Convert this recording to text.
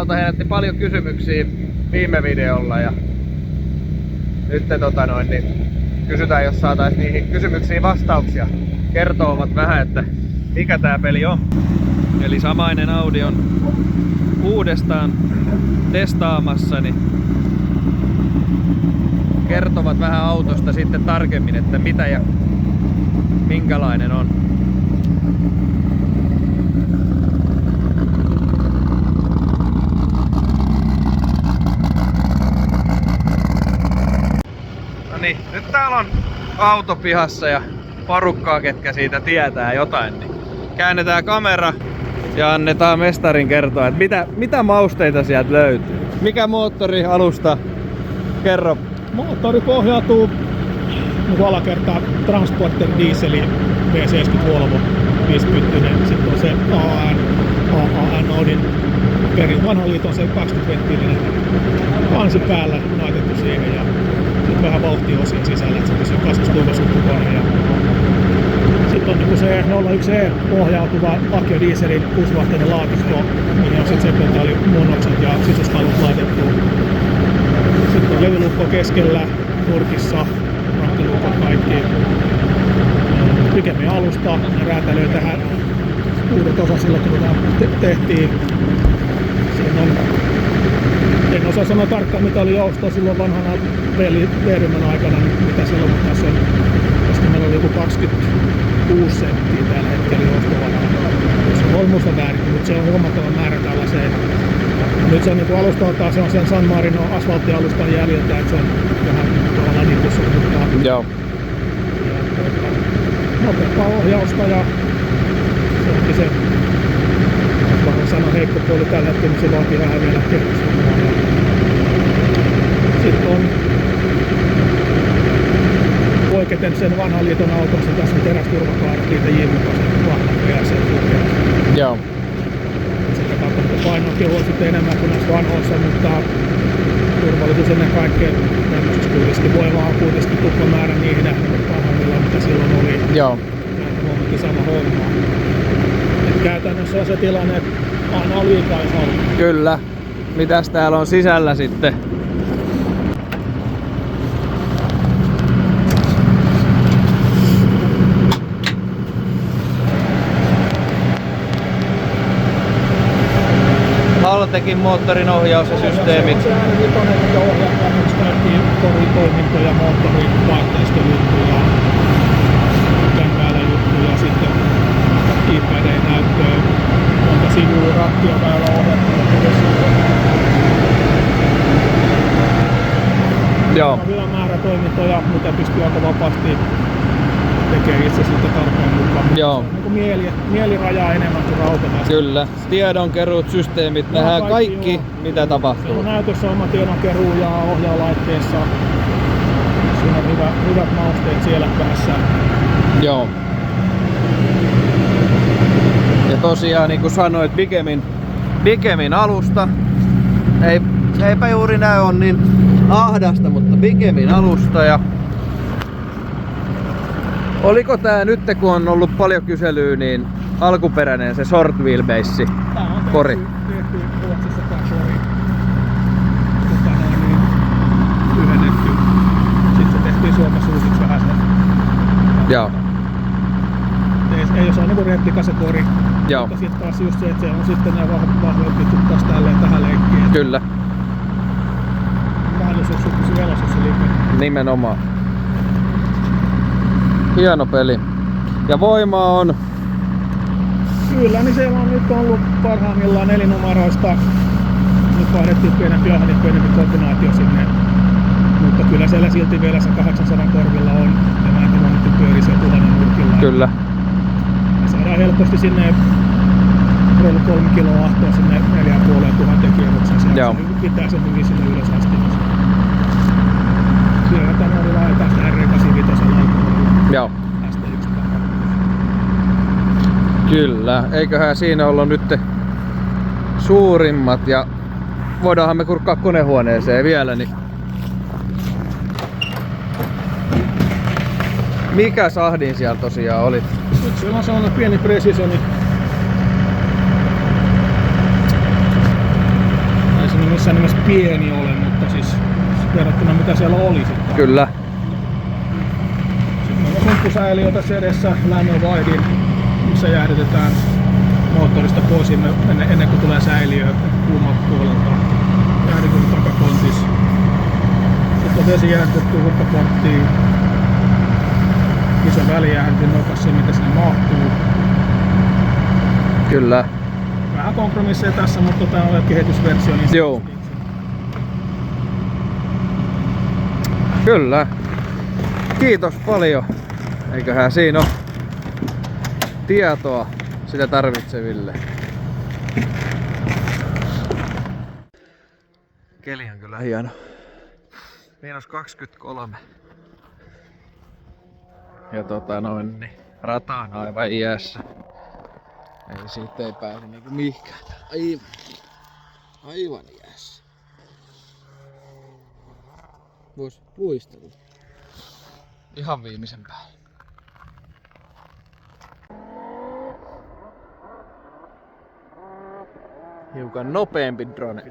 autolta herätti paljon kysymyksiä viime videolla ja nyt niin kysytään, jos saatais niihin kysymyksiin vastauksia. Kertovat vähän, että mikä tää peli on. Eli samainen Audi on uudestaan testaamassa, niin kertovat vähän autosta sitten tarkemmin, että mitä ja minkälainen on. No niin, nyt täällä on auto pihassa ja porukkaa, ketkä siitä tietää jotain, niin käännetään kamera ja annetaan mestarin kertoa, että mitä mausteita sieltä löytyy. Mikä moottori, alusta? Kerro. Moottori pohjautuu alakertaan Transporter dieseli V70 Volvo 50. Sitten on se AAN Audin perin vanhan liiton se 20-venttiilinen kansi päällä laitettu siihen ja sitten vähän vauhtiosia sisällä, että se on kasvusturvasuttukone. Sitten on niin se 01E pohjautuva Akio dieselin 6-vauhtinen laatisko, mihin on sitten sekventaalimuunnokset ja sisuskalut laitettu. Sitten on levylukko keskellä, nurkissa, rahtilukot kaikki. Pikemmin alusta, ne räätälöi tähän uudet osa silloin kun tehtiin. Siinä on, en osaa sanoa tarkkaan mitä oli joustoa silloin vanhana V-ryhmän aikana, mitä silloin, mutta tässä on, koska meillä oli joku 26 senttiä tällä hetkellä joustovana. Se on olmusta väärin, mutta se on huomattava määrä tällaiseen. Nyt se on niin alustaltaan, se on sen San Marino asfalttialustan jäljiltä, että se on vähän tavallaan nipussa, mutta joo. Nopeampaa ohjausta ja se onkin se, vaikka sanon heikko puoli tällä hetkellä, niin se vaatii vähän vielä kehityshommaa. Sitten on poiketen sen vanhan liiton autossa, tässä on terästurvakaaret, niitä J-mukaisen vahvan VRC-tukea. Joo. Sitä kautta painoakin on sitten enemmän kuin näissä vanhoissa, mutta turvallisuus ennen kaikkea tämmöisessä kuitenkin. Voimaa on kuitenkin tuppamäärä niihin nähden vanhoilla, mitä silloin oli. Joo. Huomattiin sama homma. Et käytännössä on se tilanne, että aina on liikaa jos haluaa. Kyllä. Mitäs täällä on sisällä sitten? Haltekin moottorin ohjaus ja systeemit. Se on R5, mikä ohjaa kaikki toritoimintoja, moottorin vaihtoehtojuttuja, kämpäällä juttuja, sitten iPadin näyttöön, monta sivua, rattia päällä ohjattua. Joo. On hyvä määrä toimintoja, mitä pystyy aika vapaasti tekemään itse siitä tarpeen mukaan. Joo. Se on niin mieli rajaa enemmän kuin rautamasta. Kyllä. Tiedonkeruut, systeemit, nähdään kaikki mitä tapahtuu. Se on näytössä oma tiedonkeruu ja ohjaalaitteessa. Siinä on hyvät mausteet siellä päässä. Joo. Ja tosiaan niin kuin sanoit, Bikemin alusta. Eipä juuri näy on niin ahdasta, mutta Bikemin alusta ja oliko tää nyt, kun on ollut paljon kyselyä, niin alkuperäinen se short wheelbase kori? Tehty Ruotsissa tää kori. Niin lyhennetty. Sitten se tehtiin Suomessa uusiksi vähän sen. Joo. Ei se on niinku replika se kori. Joo. Mutta sitten taas just se, että se on sitten ne vahvempi taas tähän leikkiin. Kyllä. Mahdollisuus pysyy elossa se liikenne. Nimenomaan. Hieno peli. Ja voimaa on? Kyllä, niin siellä on nyt ollut parhaimmillaan 4 numeroista. Nyt vaihdettiin pienempi kombinaatio sinne. Mutta kyllä siellä silti vielä se 800 korvilla on. Ja näitä monittu pyörii siellä 1000 nurkilla. Kyllä. Ja saadaan helposti sinne reilu 3 kiloa ahtoa sinne 4500 kierroksen. Joo. Se pitää sen hyvin sinne ylös asti. Siellä tänne oli laitetaan sitä R85 alkoholilla. Joo. Kyllä, eiköhän siinä ollut nyt suurimmat ja voidaanhan me kurkkaa konehuoneeseen vielä, niin mikä sahdin siellä tosiaan oli? Nyt siellä on sellainen pieni Precisoni. missään nimessä pieni ole, mutta siis verrattuna mitä siellä oli sitten. Kyllä. Sitten meillä on sumppusäiliö tässä edessä, lämmönvaihdin, missä jäähdytetään moottorista pois ennen kuin tulee säiliö kuumapuolelta. Jäähdytys takakontis. Sitten on vesi jäähdytetty hukkaporttiin. Iso välijäähdytin nokassa, mitä sinne mahtuu. Kyllä. Vähän kompromisseja tässä, mutta tää on kehitysversio. Niin joo. Kyllä. Kiitos paljon. Eiköhän siinä ole tietoa sitä tarvitseville. Keli on kyllä hieno. -23. Ja niin rata on aivan iässä. Ei siitä ei pääse niinku mihinkään. Aivan iässä. Vois luistella. Ihan viimeisen päälle. Hiukan nopeampi drone.